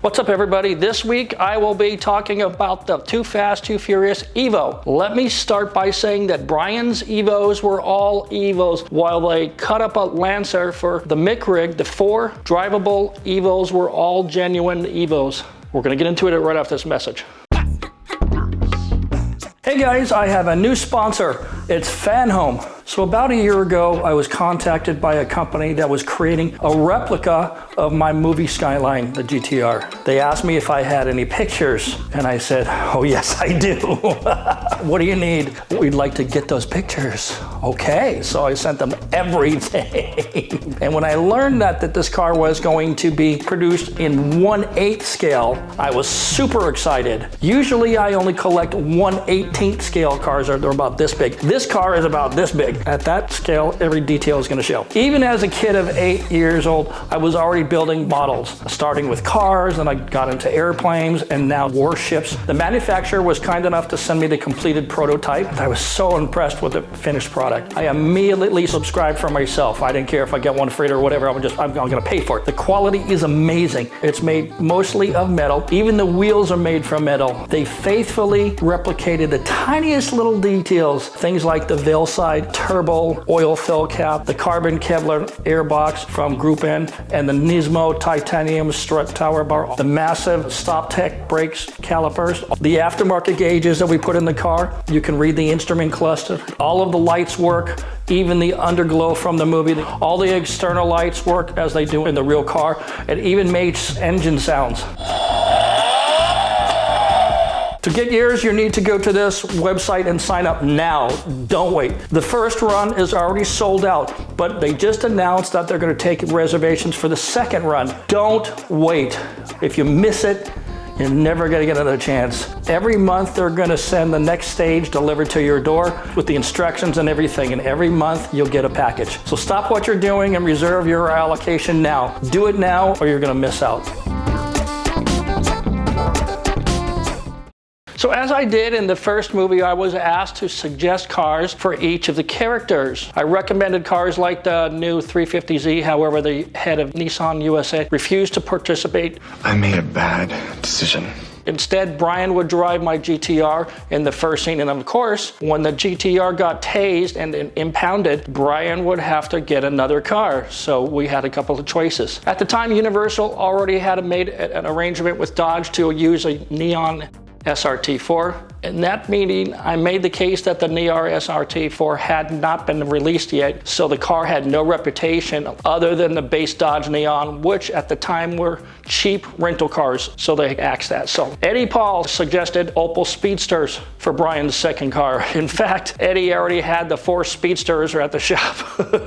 What's up, everybody? This week I will be talking about the Too Fast, Too Furious Evo. Let me start by saying that Brian's Evos were all Evos, while they cut up a Lancer for the Mick rig. The 4 drivable Evos were all genuine Evos. We're gonna get into it right after this message. Hey guys, I have a new sponsor. It's Fanhome. So about a year ago, I was contacted by a company that was creating a replica of my movie Skyline, the GTR. They asked me if I had any pictures, and I said, oh yes, I do. What do you need? We'd like to get those pictures. Okay, so I sent them everything. And when I learned that this car was going to be produced in 1/8 scale, I was super excited. Usually I only collect 1/18 scale cars, they're about this big. This car is about this big. At that scale, every detail is going to show. Even as a kid of 8 years old, I was already building models, starting with cars, and I got into airplanes, and now warships. The manufacturer was kind enough to send me the completed prototype. I was so impressed with the finished product. I immediately subscribed for myself. I didn't care if I get one free or whatever, I'm going to pay for it. The quality is amazing. It's made mostly of metal. Even the wheels are made from metal. They faithfully replicated the tiniest little details, things like the veil side, turbo, oil fill cap, the carbon Kevlar airbox from Group N, and the Nismo titanium strut tower bar, the massive Stop Tech brakes calipers, the aftermarket gauges that we put in the car. You can read the instrument cluster. All of the lights work, even the underglow from the movie. All the external lights work as they do in the real car. It even made engine sounds. To get yours, you need to go to this website and sign up now. Don't wait. The first run is already sold out, but they just announced that they're going to take reservations for the second run. Don't wait. If you miss it, you're never going to get another chance. Every month, they're going to send the next stage delivered to your door with the instructions and everything, and every month you'll get a package. So stop what you're doing and reserve your allocation now. Do it now or you're going to miss out. So as I did in the first movie, I was asked to suggest cars for each of the characters. I recommended cars like the new 350Z, however, the head of Nissan USA refused to participate. I made a bad decision. Instead, Brian would drive my GTR in the first scene, and of course, when the GTR got tased and impounded, Brian would have to get another car. So we had a couple of choices. At the time, Universal already had made an arrangement with Dodge to use a neon SRT4. In that meeting, I made the case that the Neon SRT4 had not been released yet, so the car had no reputation other than the base Dodge Neon, which at the time were cheap rental cars, so they axed that. So Eddie Paul suggested Opel Speedsters for Brian's second car. In fact, Eddie already had the 4 Speedsters at the shop.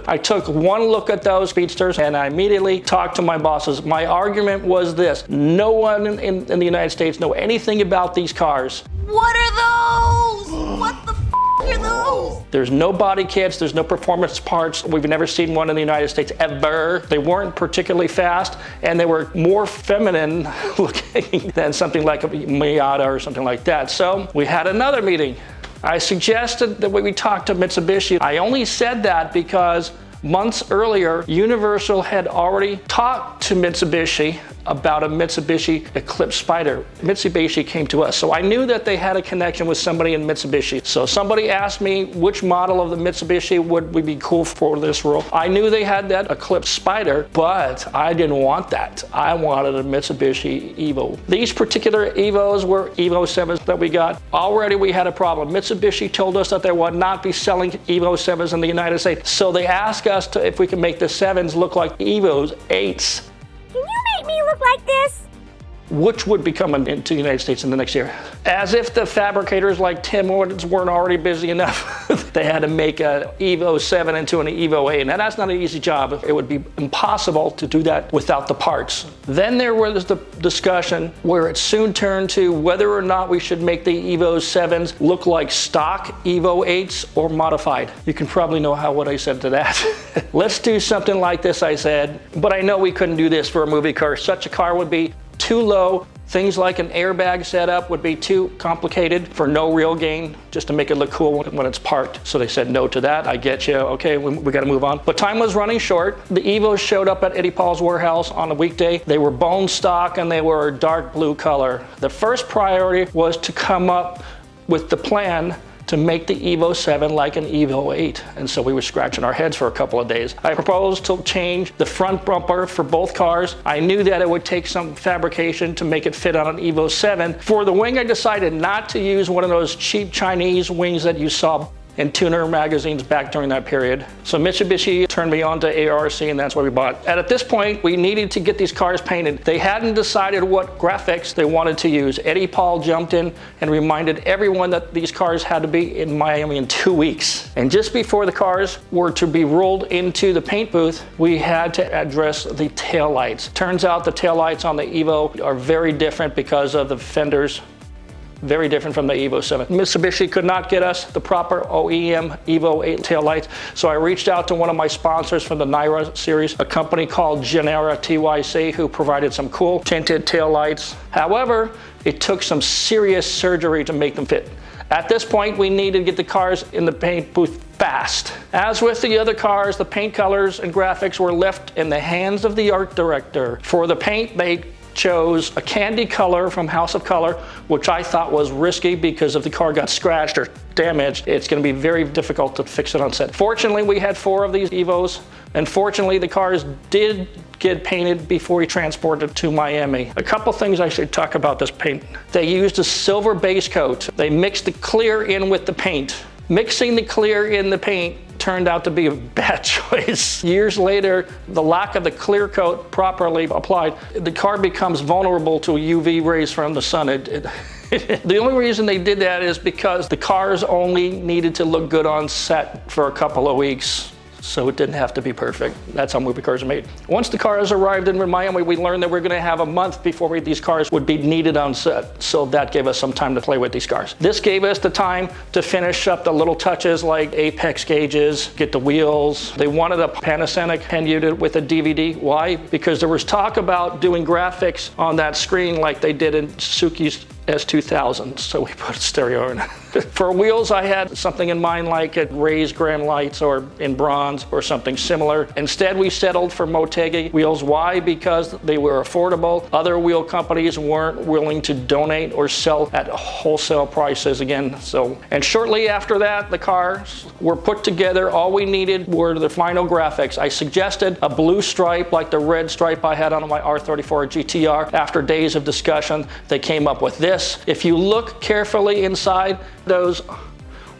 I took one look at those Speedsters and I immediately talked to my bosses. My argument was this: no one in the United States know anything about these cars. What are those? What the f are those? There's no body kits, there's no performance parts. We've never seen one in the United States ever. They weren't particularly fast, and they were more feminine looking than something like a Miata or something like that. So we had another meeting. I suggested that we talk to Mitsubishi. I only said that because months earlier, Universal had already talked to Mitsubishi about a Mitsubishi Eclipse Spider. Mitsubishi came to us, so I knew that they had a connection with somebody in Mitsubishi. So somebody asked me which model of the Mitsubishi would be cool for this role. I knew they had that Eclipse Spider, but I didn't want that. I wanted a Mitsubishi Evo. These particular Evos were Evo7s that we got. Already we had a problem. Mitsubishi told us that they would not be selling Evo7s in the United States, so they asked us if we could make the 7s look like Evo's 8s. Can you make me look like this? which would be coming into the United States in the next year. As if the fabricators like Tim Hortons weren't already busy enough. They had to make a Evo7 into an Evo 8. Now that's not an easy job. It would be impossible to do that without the parts. Then there was the discussion where it soon turned to whether or not we should make the Evo 7s look like stock Evo 8s or modified. You can probably know what I said to that. Let's do something like this, I said, but I know we couldn't do this for a movie car. Such a car would be too low. Things like an airbag setup would be too complicated for no real gain, just to make it look cool when it's parked. So they said no to that. I get you. Okay, we got to move on. But time was running short. The Evos showed up at Eddie Paul's warehouse on a weekday. They were bone stock and they were a dark blue color. The first priority was to come up with the plan to make the Evo7 like an Evo8. And so we were scratching our heads for a couple of days. I proposed to change the front bumper for both cars. I knew that it would take some fabrication to make it fit on an Evo7. For the wing, I decided not to use one of those cheap Chinese wings that you saw in tuner magazines back during that period. So Mitsubishi turned me on to ARC, and that's what we bought. And at this point, we needed to get these cars painted. They hadn't decided what graphics they wanted to use. Eddie Paul jumped in and reminded everyone that these cars had to be in Miami in 2 weeks. And just before the cars were to be rolled into the paint booth, we had to address the taillights. Turns out the taillights on the Evo are very different because of the fenders. Very different from the Evo7. Mitsubishi could not get us the proper OEM Evo 8 taillights, so I reached out to one of my sponsors from the Naira series, a company called Genera TYC, who provided some cool tinted taillights. However, it took some serious surgery to make them fit. At this point, we needed to get the cars in the paint booth fast. As with the other cars, the paint colors and graphics were left in the hands of the art director. For the paint, they chose a candy color from House of Color, which I thought was risky because if the car got scratched or damaged, it's going to be very difficult to fix it on set. Fortunately, we had 4 of these Evos, and fortunately, the cars did get painted before we transported to Miami. A couple things I should talk about this paint. They used a silver base coat. They mixed the clear in with the paint. Mixing the clear in the paint turned out to be a bad choice. Years later, the lack of the clear coat properly applied, the car becomes vulnerable to UV rays from the sun. The only reason they did that is because the cars only needed to look good on set for a couple of weeks. So it didn't have to be perfect. That's how movie cars are made. Once the cars arrived in Miami, we learned that we're going to have a month before these cars would be needed on set. So that gave us some time to play with these cars. This gave us the time to finish up the little touches like apex gauges, get the wheels. They wanted a Panasonic pen unit with a DVD. Why? Because there was talk about doing graphics on that screen like they did in Suzuki's S2000, so we put stereo in. For wheels, I had something in mind like at raised gram lights or in bronze or something similar. Instead, we settled for Motegi wheels. Why? Because they were affordable. Other wheel companies weren't willing to donate or sell at wholesale prices again. And shortly after that, the cars were put together. All we needed were the final graphics. I suggested a blue stripe like the red stripe I had on my R34 GTR. After days of discussion, they came up with this. If you look carefully inside those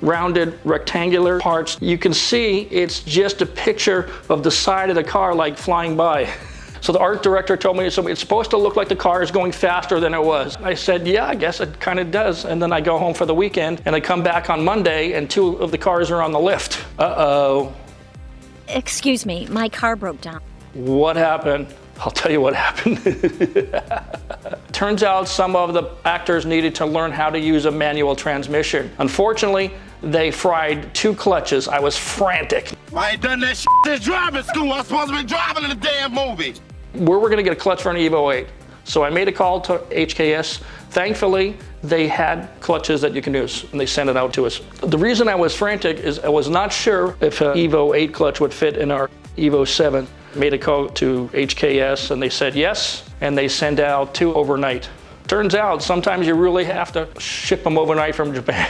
rounded rectangular parts, you can see it's just a picture of the side of the car like flying by. So the art director told me it's supposed to look like the car is going faster than it was. I said, yeah, I guess it kind of does. And then I go home for the weekend and I come back on Monday and 2 of the cars are on the lift. Uh-oh. Excuse me, my car broke down. What happened? I'll tell you what happened. Turns out some of the actors needed to learn how to use a manual transmission. Unfortunately, they fried 2 clutches. I was frantic. I ain't done that shit since driving school. I'm supposed to be driving in the damn movie. Where we're gonna get a clutch for an Evo 8. So I made a call to HKS. Thankfully, they had clutches that you can use, and they sent it out to us. The reason I was frantic is I was not sure if an Evo 8 clutch would fit in our Evo 7. Made a call to HKS and they said yes, and they sent out 2 overnight. Turns out sometimes you really have to ship them overnight from Japan.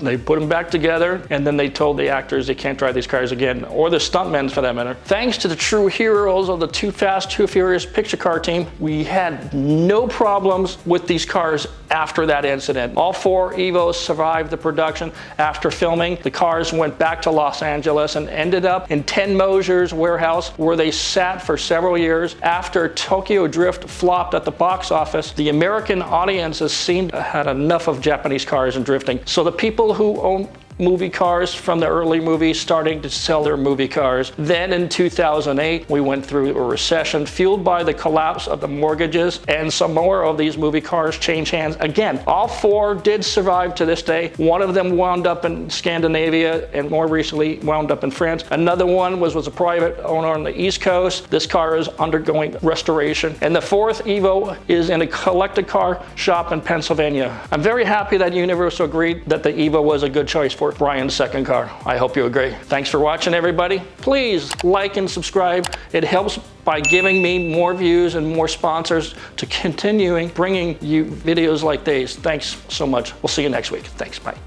They put them back together, and then they told the actors they can't drive these cars again, or the stuntmen for that matter. Thanks to the true heroes of the Too Fast, Too Furious picture car team, we had no problems with these cars after that incident. All 4 Evos survived the production. After filming, the cars went back to Los Angeles and ended up in Ten Mosier's warehouse, where they sat for several years. After Tokyo Drift flopped at the box office, the American audiences seemed to have had enough of Japanese cars and drifting. So the people who own movie cars from the early movies starting to sell their movie cars. Then in 2008, we went through a recession fueled by the collapse of the mortgages, and some more of these movie cars changed hands. Again, all four did survive to this day. One of them wound up in Scandinavia and more recently wound up in France. Another one was a private owner on the East Coast. This car is undergoing restoration. And the fourth Evo is in a collector car shop in Pennsylvania. I'm very happy that Universal agreed that the Evo was a good choice for Brian's second car. I hope you agree. Thanks for watching, everybody. Please like and subscribe. It helps by giving me more views and more sponsors to continuing bringing you videos like these. Thanks so much. We'll see you next week. Thanks. Bye.